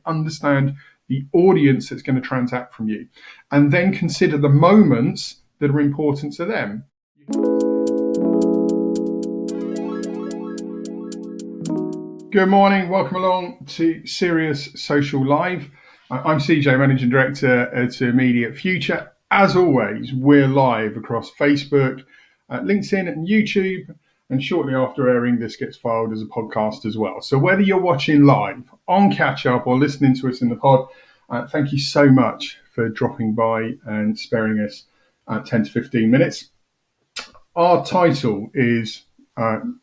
understand the audience that's going to transact from you, and then consider the moments that are important to them. Good morning, welcome along to Serious Social Live. I'm CJ, Managing Director at Immediate Future. As always, we're live across Facebook, LinkedIn and YouTube, and shortly after airing, this gets filed as a podcast as well. So whether you're watching live, on catch-up, or listening to us in the pod, thank you so much for dropping by and sparing us 10 to 15 minutes. Our title is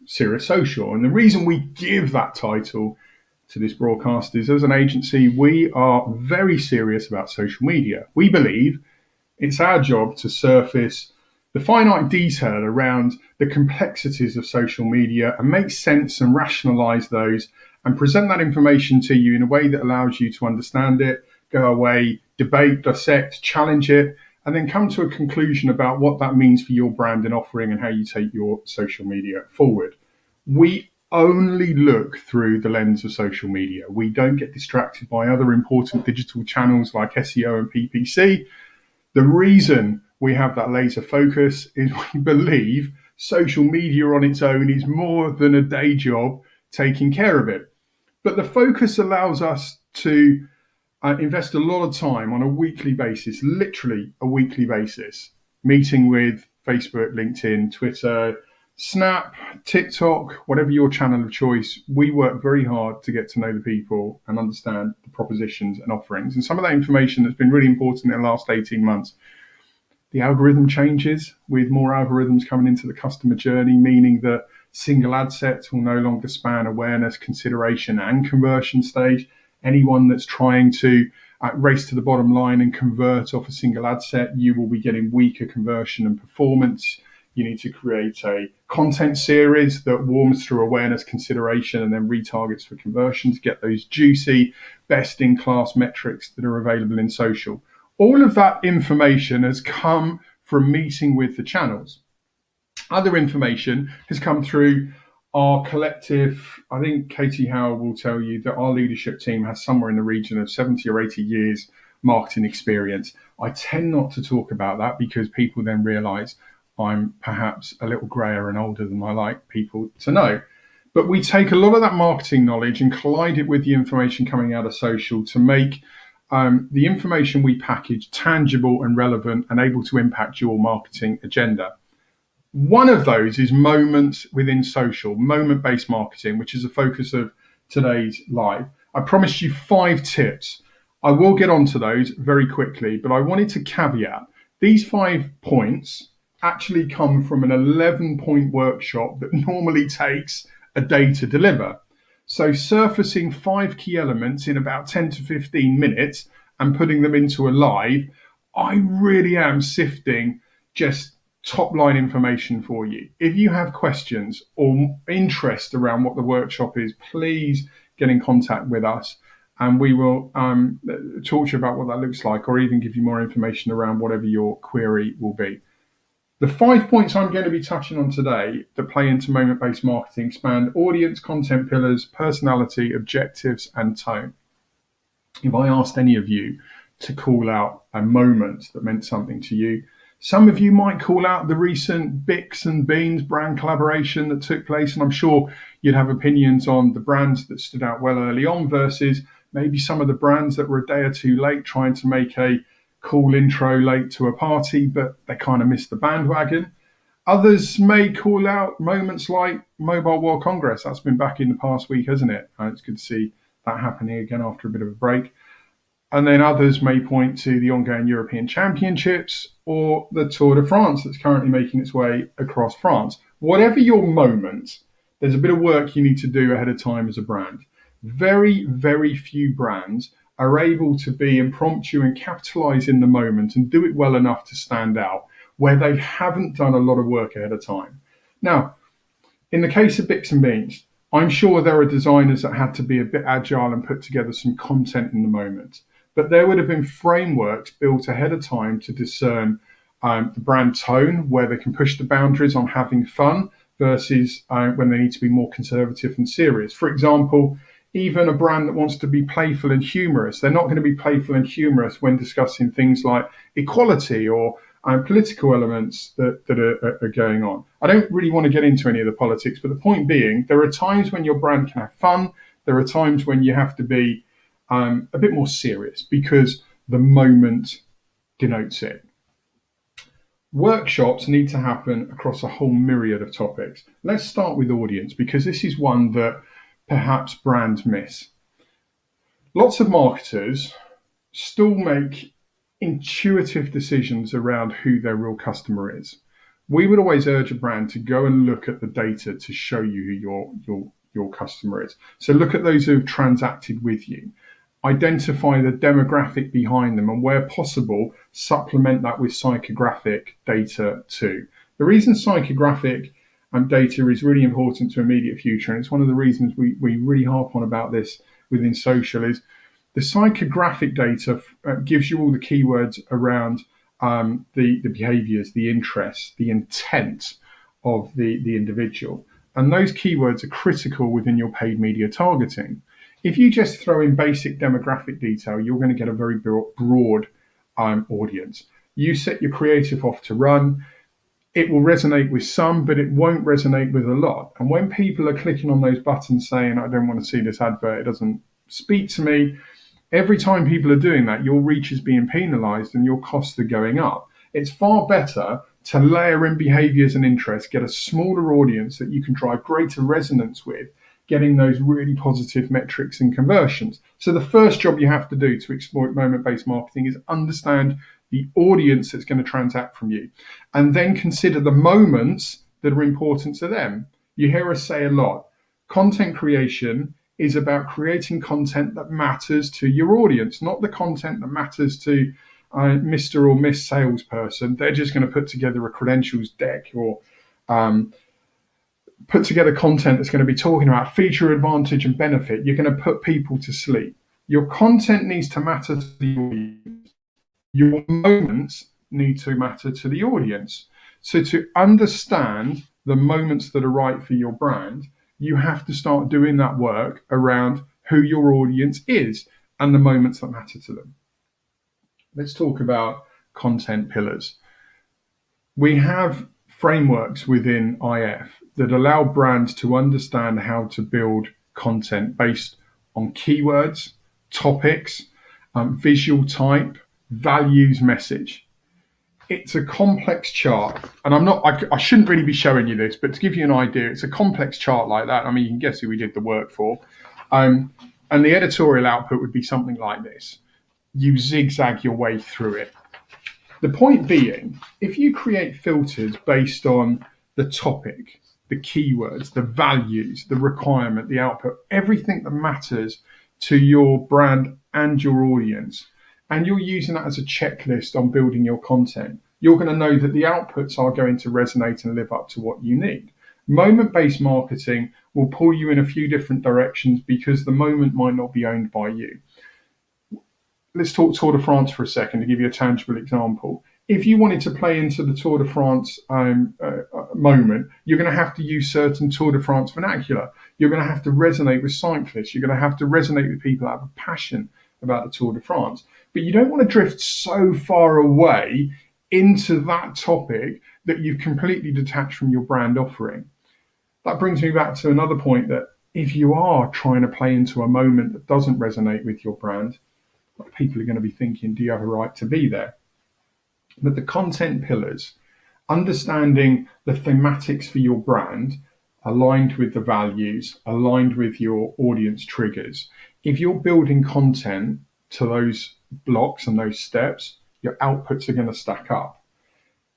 Serious Social, and the reason we give that title to this broadcast is, as an agency, we are very serious about social media. We believe it's our job to surface the finite detail around the complexities of social media and make sense and rationalize those and present that information to you in a way that allows you to understand it, go away, debate, dissect, challenge it, and then come to a conclusion about what that means for your brand and offering and how you take your social media forward. We only look through the lens of social media. We don't get distracted by other important digital channels like SEO and PPC. The reason we have that laser focus is we believe social media on its own is more than a day job taking care of it. But the focus allows us to invest a lot of time on a weekly basis, literally a weekly basis, meeting with Facebook, LinkedIn, Twitter, Snap, TikTok, whatever your channel of choice. We work very hard to get to know the people and understand the propositions and offerings. And some of that information that's been really important in the last 18 months. The algorithm changes with more algorithms coming into the customer journey, meaning that single ad sets will no longer span awareness, consideration, and conversion stage. Anyone that's trying to race to the bottom line and convert off a single ad set, you will be getting weaker conversion and performance. You need to create a content series that warms through awareness, consideration, and then retargets for conversion to get those juicy, best-in-class metrics that are available in social. All of that information has come from meeting with the channels. Other information has come through our collective. I think Katie Howell will tell you that our leadership team has somewhere in the region of 70 or 80 years marketing experience. I tend not to talk about that because people then realize I'm perhaps a little grayer and older than I like people to know. But we take a lot of that marketing knowledge and collide it with the information coming out of social to make the information we package tangible and relevant and able to impact your marketing agenda. One of those is moments within social, moment-based marketing, which is the focus of today's live. I promised you 5 tips. I will get onto those very quickly, but I wanted to caveat these 5 points actually come from an 11-point workshop that normally takes a day to deliver. So surfacing 5 key elements in about 10 to 15 minutes and putting them into a live, I really am sifting just top line information for you. If you have questions or interest around what the workshop is, please get in contact with us and we will talk to you about what that looks like, or even give you more information around whatever your query will be. The 5 points I'm going to be touching on today that play into moment-based marketing span audience, content pillars, personality, objectives, and tone. If I asked any of you to call out a moment that meant something to you, some of you might call out the recent Bix and Beans brand collaboration that took place, and I'm sure you'd have opinions on the brands that stood out well early on versus maybe some of the brands that were a day or two late trying to make a cool intro late to a party, but they kind of missed the bandwagon. Others may call out moments like Mobile World Congress. That's been back in the past week, hasn't it? It's good to see that happening again after a bit of a break. And then others may point to the ongoing European Championships or the Tour de France that's currently making its way across France. Whatever your moment, there's a bit of work you need to do ahead of time as a brand. Very, very few brands are able to be impromptu and capitalize in the moment and do it well enough to stand out where they haven't done a lot of work ahead of time. Now, in the case of Bix and Beans, I'm sure there are designers that had to be a bit agile and put together some content in the moment. But there would have been frameworks built ahead of time to discern the brand tone, where they can push the boundaries on having fun versus when they need to be more conservative and serious. For example, even a brand that wants to be playful and humorous, they're not going to be playful and humorous when discussing things like equality or political elements that are going on. I don't really want to get into any of the politics, but the point being, there are times when your brand can have fun. There are times when you have to be a bit more serious because the moment denotes it. Workshops need to happen across a whole myriad of topics. Let's start with audience because this is one that perhaps brands miss. Lots of marketers still make intuitive decisions around who their real customer is. We would always urge a brand to go and look at the data to show you who your customer is. So look at those who've transacted with you. Identify the demographic behind them and where possible, supplement that with psychographic data too. The reason psychographic data is really important to Immediate Future, and it's one of the reasons we really harp on about this within social, is the psychographic data gives you all the keywords around the behaviors, the interests, the intent of the individual. And those keywords are critical within your paid media targeting. If you just throw in basic demographic detail, you're going to get a very broad audience. You set your creative off to run. It will resonate with some, but it won't resonate with a lot. And when people are clicking on those buttons saying, I don't want to see this advert, it doesn't speak to me, every time people are doing that, your reach is being penalized and your costs are going up. It's far better to layer in behaviors and interests, get a smaller audience that you can drive greater resonance with, getting those really positive metrics and conversions. So the first job you have to do to exploit moment-based marketing is understand the audience that's going to transact from you, and then consider the moments that are important to them. You hear us say a lot, content creation is about creating content that matters to your audience, not the content that matters to Mr. or Miss salesperson. They're just going to put together a credentials deck or put together content that's going to be talking about feature, advantage, and benefit. You're going to put people to sleep. Your content needs to matter to the audience. Your moments need to matter to the audience. So to understand the moments that are right for your brand, you have to start doing that work around who your audience is and the moments that matter to them. Let's talk about content pillars. We have frameworks within IF that allow brands to understand how to build content based on keywords, topics, visual type, values, message. It's a complex chart, and I shouldn't really be showing you this, but to give you an idea, it's a complex chart like that. I mean, you can guess who we did the work for. And the editorial output would be something like this. You zigzag your way through it. The point being, if you create filters based on the topic, the keywords, the values, the requirement, the output, everything that matters to your brand and your audience, and you're using that as a checklist on building your content, you're going to know that the outputs are going to resonate and live up to what you need. Moment-based marketing will pull you in a few different directions because the moment might not be owned by you. Let's talk Tour de France for a second to give you a tangible example. If you wanted to play into the Tour de France moment, you're going to have to use certain Tour de France vernacular. You're going to have to resonate with cyclists. You're going to have to resonate with people that have a passion about the Tour de France. But you don't want to drift so far away into that topic that you've completely detached from your brand offering. That brings me back to another point, that if you are trying to play into a moment that doesn't resonate with your brand, people are going to be thinking, do you have a right to be there? But the content pillars, understanding the thematics for your brand, aligned with the values, aligned with your audience triggers. If you're building content to those blocks and those steps, your outputs are going to stack up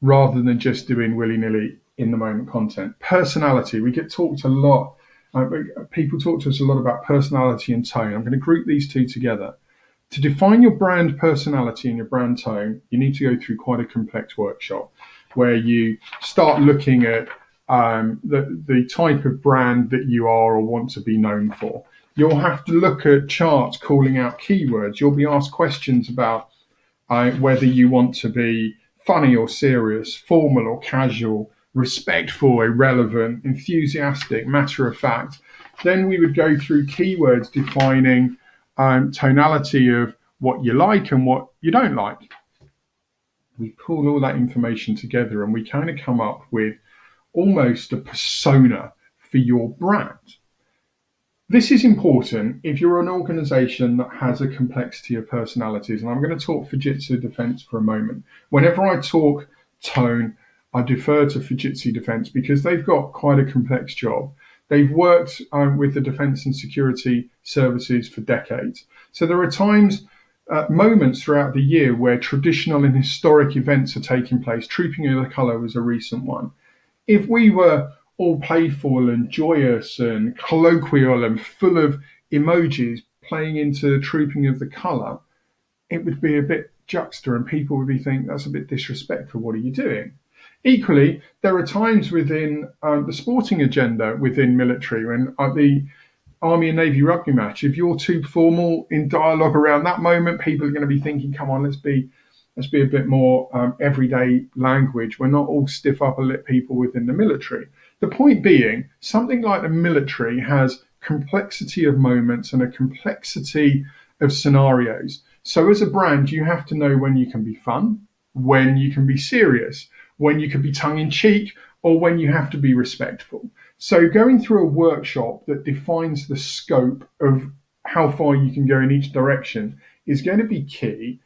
rather than just doing willy-nilly in the moment content. Personality, we get talked a lot. People talk to us a lot about personality and tone. I'm going to group these two together. To define your brand personality and your brand tone, you need to go through quite a complex workshop where you start looking at the type of brand that you are or want to be known for. You'll have to look at charts calling out keywords. You'll be asked questions about whether you want to be funny or serious, formal or casual, respectful, irrelevant, enthusiastic, matter of fact. Then we would go through keywords defining tonality of what you like and what you don't like. We pull all that information together and we kind of come up with almost a persona for your brand. This is important if you're an organization that has a complexity of personalities. And I'm going to talk Fujitsu Defense for a moment. Whenever I talk tone, I defer to Fujitsu Defense because they've got quite a complex job. They've worked with the defense and security services for decades. So there are times, moments throughout the year where traditional and historic events are taking place. Trooping of the Colour was a recent one. If we were all playful and joyous and colloquial and full of emojis playing into Trooping of the Colour, it would be a bit juxta and people would be thinking that's a bit disrespectful. What are you doing? Equally, there are times within the sporting agenda within military when the Army and Navy rugby match, if you're too formal in dialogue around that moment, people are going to be thinking, come on, let's be a bit more everyday language. We're not all stiff upper lip people within the military. The point being, something like the military has complexity of moments and a complexity of scenarios. So as a brand, you have to know when you can be fun, when you can be serious, when you can be tongue in cheek, or when you have to be respectful. So going through a workshop that defines the scope of how far you can go in each direction is going to be key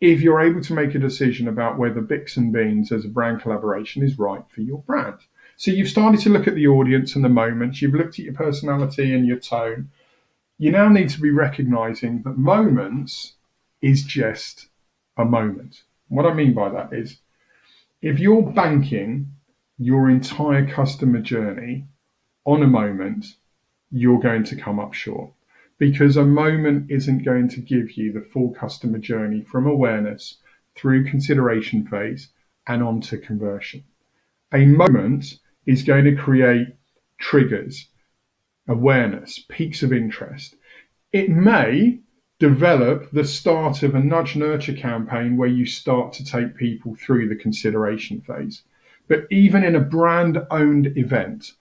if you're able to make a decision about whether Bix and Beans as a brand collaboration is right for your brand. So you've started to look at the audience and the moments, you've looked at your personality and your tone. You now need to be recognizing that moments is just a moment. What I mean by that is if you're banking your entire customer journey on a moment, you're going to come up short because a moment isn't going to give you the full customer journey from awareness through consideration phase and on to conversion. A moment is going to create triggers, awareness, peaks of interest. It may develop the start of a nudge nurture campaign where you start to take people through the consideration phase. But even in a brand owned event,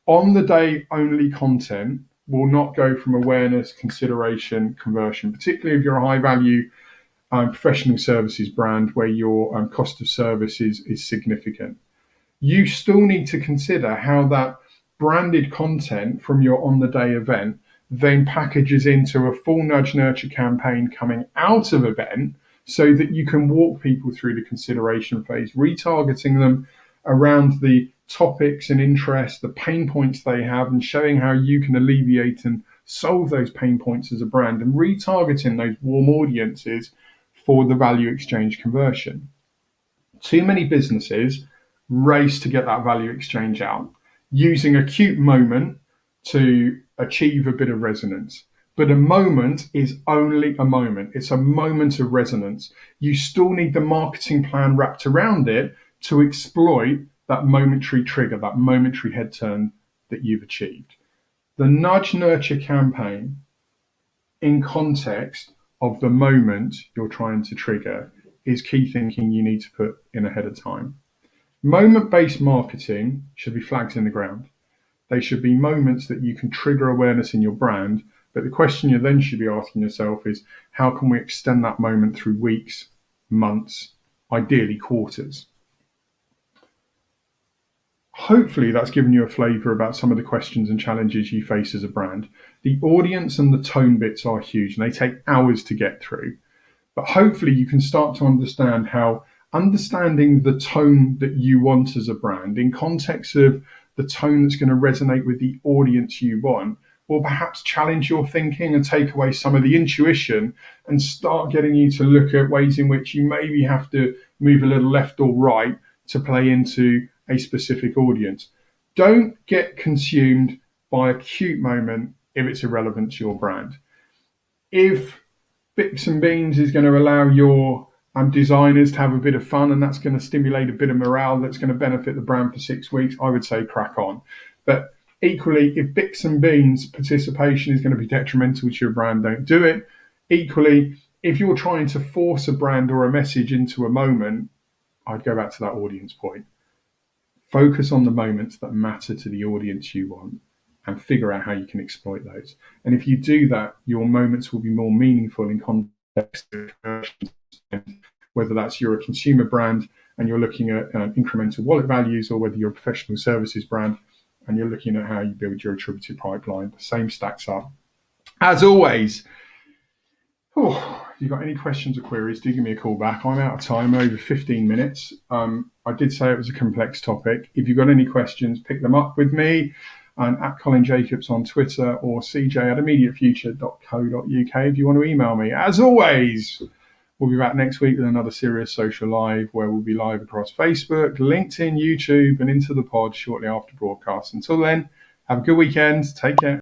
on the day only content will not go from awareness, consideration, conversion, particularly if you're a high value professional services brand where your cost of service is significant. You still need to consider how that branded content from your on the day event then packages into a full nudge nurture campaign coming out of event so that you can walk people through the consideration phase, retargeting them around the topics and interests, the pain points they have, and showing how you can alleviate and solve those pain points as a brand, and retargeting those warm audiences for the value exchange conversion. Too many businesses race to get that value exchange out, using a cute moment to achieve a bit of resonance. But a moment is only a moment. It's a moment of resonance. You still need the marketing plan wrapped around it to exploit that momentary trigger, that momentary head turn that you've achieved. The nudge nurture campaign in context of the moment you're trying to trigger is key thinking you need to put in ahead of time. Moment-based marketing should be flags in the ground. They should be moments that you can trigger awareness in your brand. But the question you then should be asking yourself is, how can we extend that moment through weeks, months, ideally quarters? Hopefully that's given you a flavor about some of the questions and challenges you face as a brand. The audience and the tone bits are huge and they take hours to get through. But hopefully you can start to understand how understanding the tone that you want as a brand in context of the tone that's going to resonate with the audience you want will perhaps challenge your thinking and take away some of the intuition and start getting you to look at ways in which you maybe have to move a little left or right to play into a specific audience. Don't get consumed by a cute moment if it's irrelevant to your brand. If Bix and Beans is going to allow your designers to have a bit of fun and that's going to stimulate a bit of morale that's going to benefit the brand for 6 weeks, I would say crack on. But equally, if Bix and Beans participation is going to be detrimental to your brand, don't do it. Equally, if you're trying to force a brand or a message into a moment, I'd go back to that audience point. Focus on the moments that matter to the audience you want and figure out how you can exploit those. And if you do that, your moments will be more meaningful in context of whether that's you're a consumer brand and you're looking at incremental wallet values, or whether you're a professional services brand and you're looking at how you build your attributed pipeline. The same stacks up. As always, if you've got any questions or queries, do give me a call back. I'm out of time, over 15 minutes. I did say it was a complex topic. If you've got any questions, pick them up with me at Colin Jacobs on Twitter, or cj@immediatefuture.co.uk if you want to email me. As always, we'll be back next week with another Serious Social Live, where we'll be live across Facebook, LinkedIn, YouTube, and into the pod shortly after broadcast. Until then, have a good weekend. Take care.